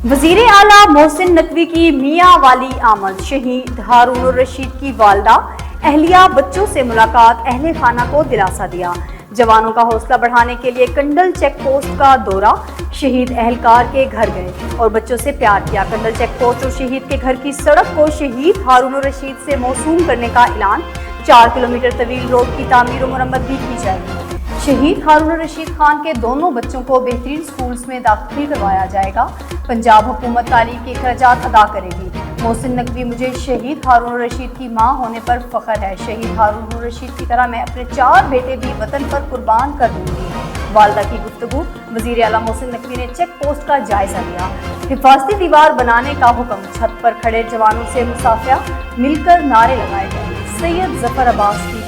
वजीर आला मोहसिन नकवी की मियाँ वाली आमद। शहीद हारून रशीद की वालदा अहलिया बच्चों से मुलाकात, अहले खाना को दिलासा दिया। जवानों का हौसला बढ़ाने के लिए कंडल चेक पोस्ट का दौरा, शहीद अहलकार के घर गए और बच्चों से प्यार किया। कंडल चेक पोस्ट और शहीद के घर की सड़क को शहीद हारून रशीद से मौसूम करने का ऐलान। 4 किलोमीटर तवील रोड की तामीर और मरम्मत भी की जाएगी। शहीद हारून रशीद खान के दोनों बच्चों को बेहतरीन स्कूल्स में दाखिल करवाया जाएगा। पंजाब हुकूमत तालीम के खर्चात अदा करेगी। मोहसिन नकवी, मुझे शहीद हारून रशीद की मां होने पर फख्र है। शहीद हारून रशीद की तरह मैं अपने 4 बेटे भी वतन पर कुर्बान कर दूंगी। वालदा की गुफ्तगू। वजीर आला मोहसिन नकवी ने चेक पोस्ट का जायजा लिया। हिफाजती दीवार बनाने का हुक्म। छत पर खड़े जवानों से मुसाफिया, मिलकर नारे लगाए गए। सैयद जफर अब्बास की